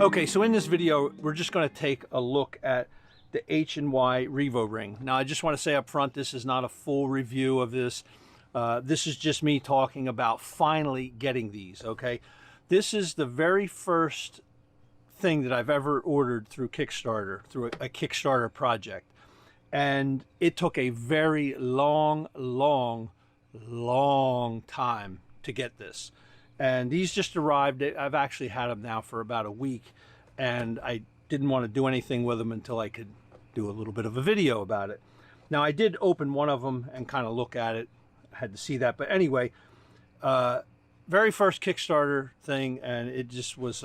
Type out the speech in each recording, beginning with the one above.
Okay, so in this video, we're just going to take a look at the H&Y RevoRing. Now, I just want to say up front, this is not a full review of this. This is just me talking about finally getting these, okay? This is the very first thing that I've ever ordered through Kickstarter, through a Kickstarter project. And it took a very long time to get this. And these just arrived. I've actually had them now for about a week, and I didn't want to do anything with them until I could do a little bit of a video about it. Now, I did open one of them and kind of look at it. I had to see that. But anyway, very first Kickstarter thing, and it just was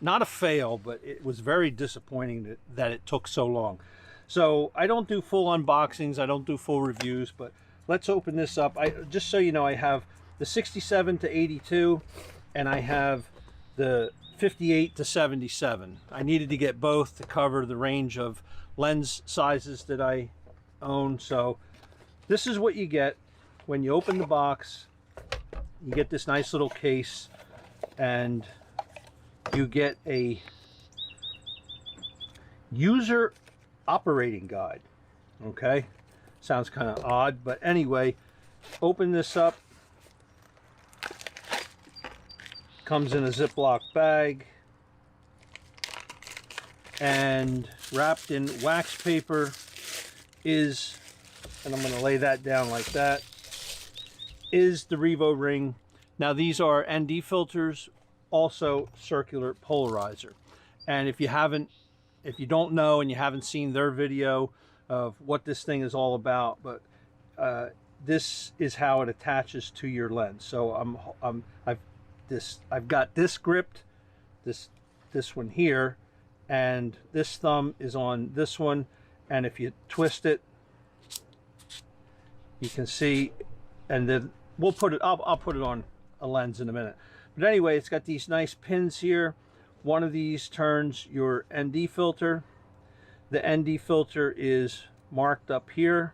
not a fail, but it was very disappointing that it took so long. So I don't do full unboxings. I don't do full reviews, but let's open this up. Just so you know, I have the 67 to 82, and I have the 58 to 77. I needed to get both to cover the range of lens sizes that I own. So this is what you get when you open the box. You get this nice little case, and you get a user operating guide. Okay, sounds kind of odd, but anyway, open this up. Comes in a Ziploc bag and wrapped in wax paper is, and I'm going to lay that down like that, is the RevoRing. Now, these are ND filters, also circular polarizer. And if you don't know and you haven't seen their video of what this thing is all about, but this is how it attaches to your lens. So I've got this gripped, this one here, and this thumb is on this one, and if you twist it, you can see, and then we'll put it up. I'll put it on a lens in a minute. But anyway, it's got these nice pins here. One of these turns your ND filter. The ND filter is marked up here,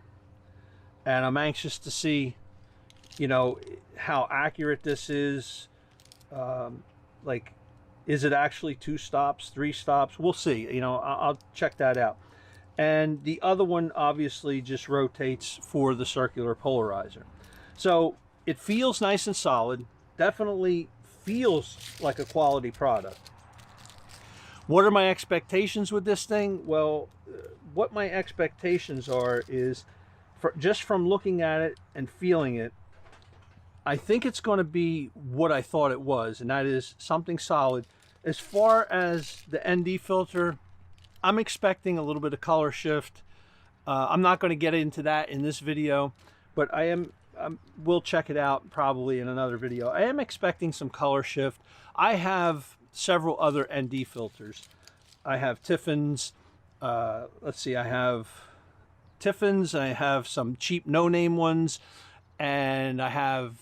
and I'm anxious to see, you know, how accurate this is. Like, is it actually 2 stops, 3 stops? We'll see. You know, I'll check that out. And the other one obviously just rotates for the circular polarizer. So it feels nice and solid. Definitely feels like a quality product. What are my expectations with this thing? Well, what my expectations are is, just from looking at it and feeling it, I think it's going to be what I thought it was, and that is something solid. As far as the ND filter, I'm expecting a little bit of color shift. I'm not going to get into that in this video, but we'll check it out probably in another video. I am expecting some color shift. I have several other ND filters. I have Tiffin's. Let's see, I have Tiffin's. I have some cheap no-name ones, and I have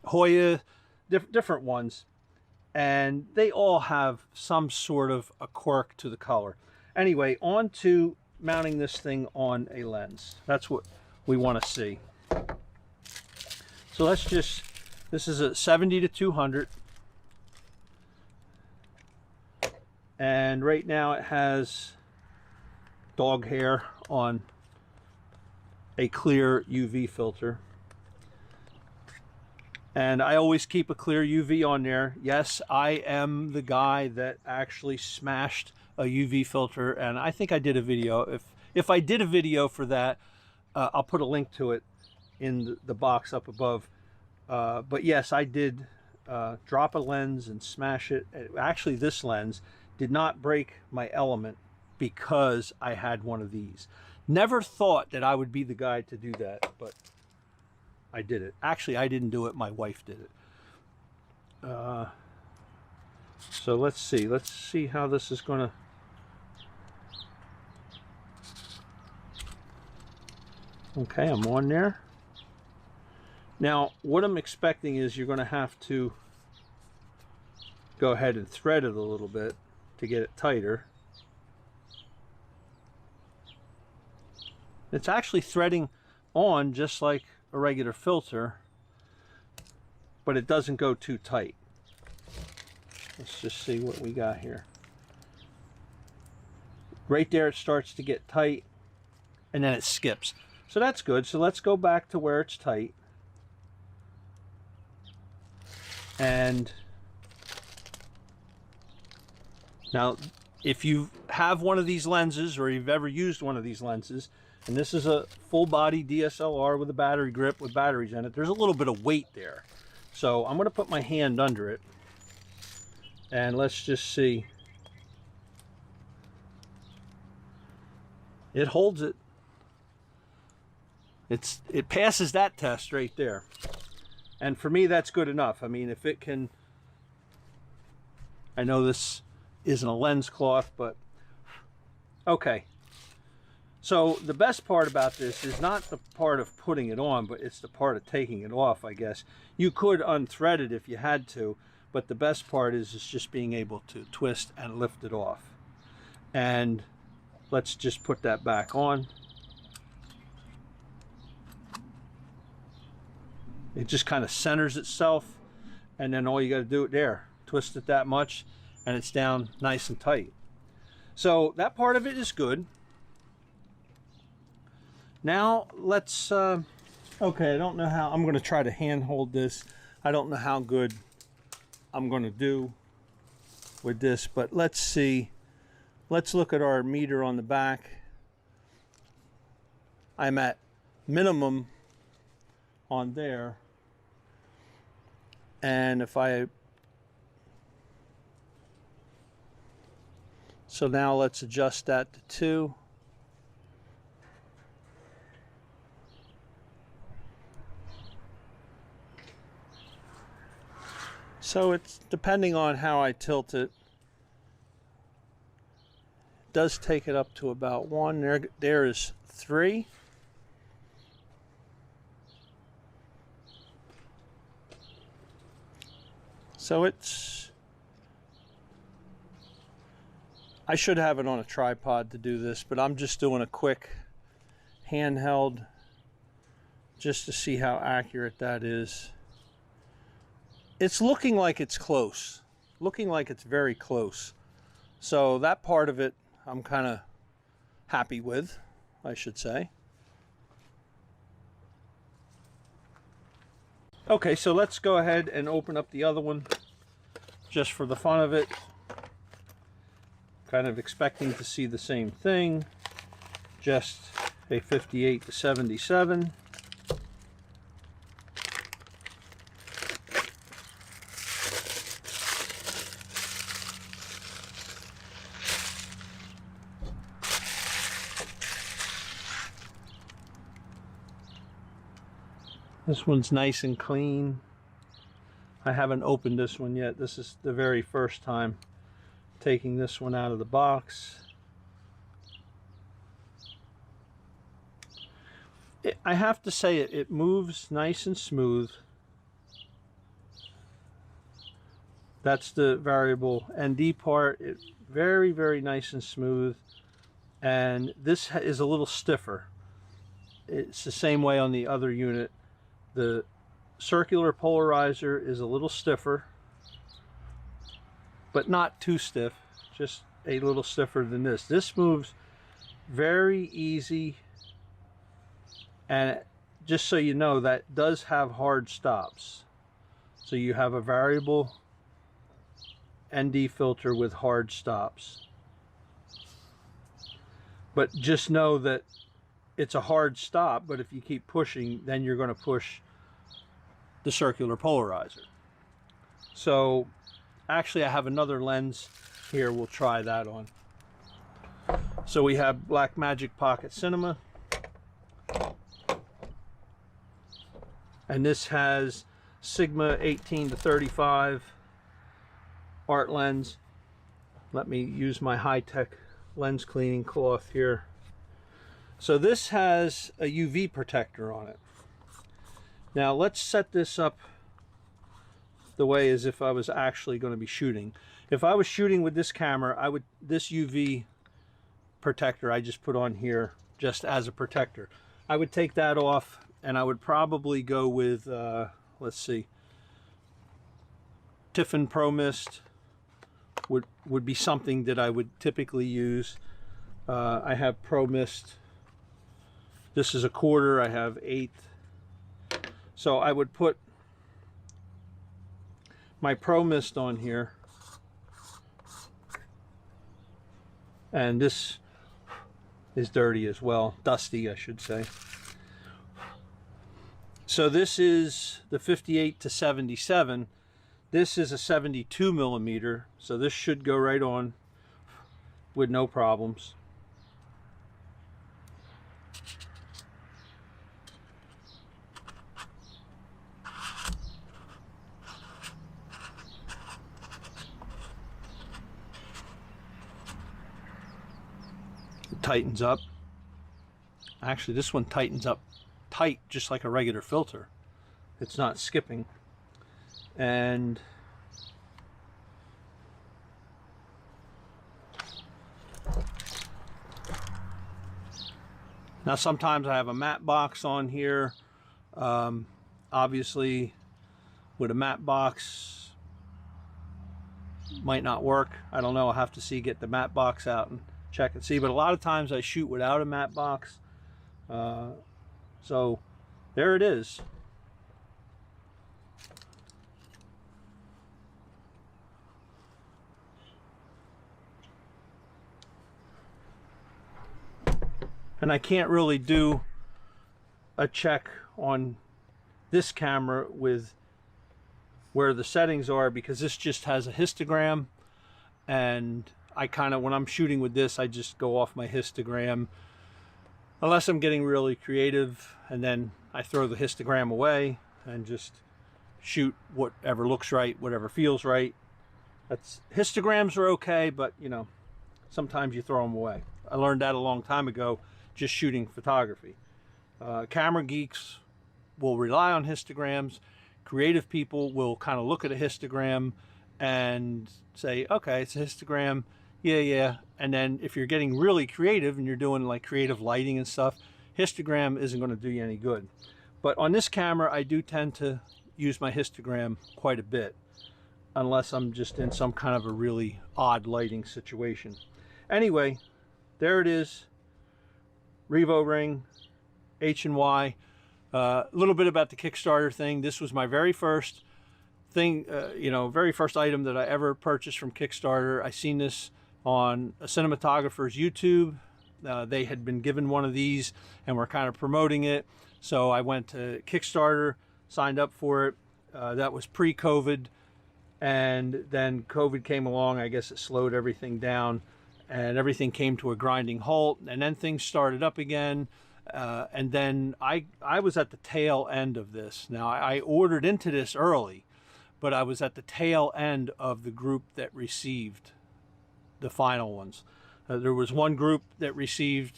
Hoya, different ones, and they all have some sort of a quirk to the color. Anyway, on to mounting this thing on a lens. That's what we want to see. So let's just, this is a 70 to 200, and right now it has dog hair on a clear UV filter, and I always keep a clear UV on there. Yes, I am the guy that actually smashed a UV filter, and I think I did a video. If I did a video for that, I'll put a link to it in the box up above. But yes, I did drop a lens and smash it. Actually, this lens did not break my element because I had one of these. Never thought that I would be the guy to do that, but I did it. Actually, I didn't do it. My wife did it. So let's see. Let's see how this is going to... Okay, I'm on there. Now, what I'm expecting is you're going to have to go ahead and thread it a little bit to get it tighter. It's actually threading on just like a regular filter, but it doesn't go too tight. Let's just see what we got here. Right there it starts to get tight, and then it skips. So that's good. So let's go back to where it's tight. And now, if you have one of these lenses, or you've ever used one of these lenses, and this is a full body DSLR with a battery grip with batteries in it, there's a little bit of weight there. So I'm going to put my hand under it, and let's just see. It holds it. It passes that test right there. And for me, that's good enough. I mean, if it can, I know this isn't a lens cloth, but okay. So the best part about this is not the part of putting it on, but it's the part of taking it off, I guess. You could unthread it if you had to, but the best part is just being able to twist and lift it off. And let's just put that back on. It just kind of centers itself, and then all you got to do it there, twist it that much, and it's down nice and tight. So that part of it is good. Now let's okay, I don't know how I'm going to try to hand hold this. I don't know how good I'm going to do with this, but let's see. Let's look at our meter on the back. I'm at minimum on there, and if I, so now let's adjust that to 2. So it's depending on how I tilt it. It does take it up to about 1. There is 3. So it's, I should have it on a tripod to do this, but I'm just doing a quick handheld just to see how accurate that is. It's looking like it's close, looking like it's very close. So that part of it I'm kind of happy with, I should say. Okay, so let's go ahead and open up the other one just for the fun of it. Kind of expecting to see the same thing, just a 58 to 77. This one's nice and clean. I haven't opened this one yet. This is the very first time taking this one out of the box. I have to say it moves nice and smooth. That's the variable ND part. It's very, very nice and smooth. And this is a little stiffer. It's the same way on the other unit. The circular polarizer is a little stiffer, but not too stiff, just a little stiffer than this. This moves very easy, and just so you know, that does have hard stops. So you have a variable ND filter with hard stops. But just know that it's a hard stop, but if you keep pushing, then you're going to push the circular polarizer. So actually I have another lens here, we'll try that on. So we have Blackmagic Pocket Cinema, and this has Sigma 18 to 35 art lens. Let me use my high-tech lens cleaning cloth here. So this has a UV protector on it. Now let's set this up the way as if I was actually going to be shooting. If I was shooting with this camera, this UV protector I just put on here just as a protector, I would take that off, and I would probably go with let's see, Tiffin Pro Mist would be something that I would typically use. I have Pro Mist. This is a quarter. I have 1/8. So I would put my Pro Mist on here, and this is dirty as well, dusty I should say. So this is the 58 to 77. This is a 72 millimeter, so this should go right on with no problems. It tightens up. Actually, this one tightens up tight, just like a regular filter. It's not skipping. And now sometimes I have a matte box on here. Obviously with a matte box might not work. I don't know, I'll have to see, get the matte box out and check and see, but a lot of times I shoot without a matte box. So there it is. And I can't really do a check on this camera with where the settings are, because this just has a histogram, and I kind of, when I'm shooting with this, I just go off my histogram unless I'm getting really creative, and then I throw the histogram away and just shoot whatever looks right, whatever feels right. Histograms are okay, but you know, sometimes you throw them away. I learned that a long time ago, just shooting photography. Camera geeks will rely on histograms. Creative people will kind of look at a histogram and say, okay, it's a histogram, yeah. And then if you're getting really creative and you're doing like creative lighting and stuff, histogram isn't going to do you any good. But on this camera, I do tend to use my histogram quite a bit, unless I'm just in some kind of a really odd lighting situation. Anyway, there it is. RevoRing H&Y. A little bit about the Kickstarter thing. This was my very first thing, very first item that I ever purchased from Kickstarter. I seen this on a cinematographer's YouTube. They had been given one of these and were kind of promoting it. So I went to Kickstarter, signed up for it. That was pre-COVID. And then COVID came along. I guess it slowed everything down, and everything came to a grinding halt, and then things started up again. And then I was at the tail end of this. Now, I ordered into this early, but I was at the tail end of the group that received the final ones. There was one group that received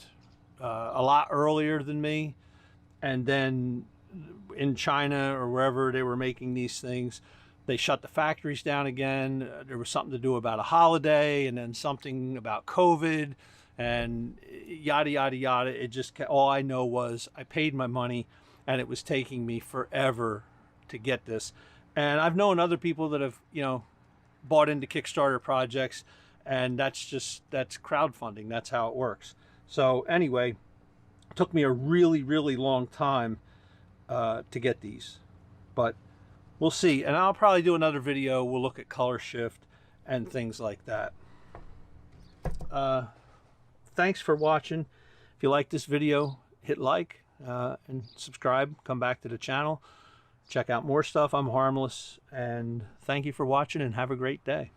a lot earlier than me, and then in China or wherever they were making these things, they shut the factories down again. There was something to do about a holiday, and then something about COVID, and yada, yada, yada. It just, all I know was I paid my money, and it was taking me forever to get this. And I've known other people that have, bought into Kickstarter projects, and that's crowdfunding. That's how it works. So anyway, it took me a really, really long time to get these, but we'll see. And I'll probably do another video. We'll look at color shift and things like that. Thanks for watching. If you like this video, hit like and subscribe. Come back to the channel. Check out more stuff. I'm Harmless. And thank you for watching, and have a great day.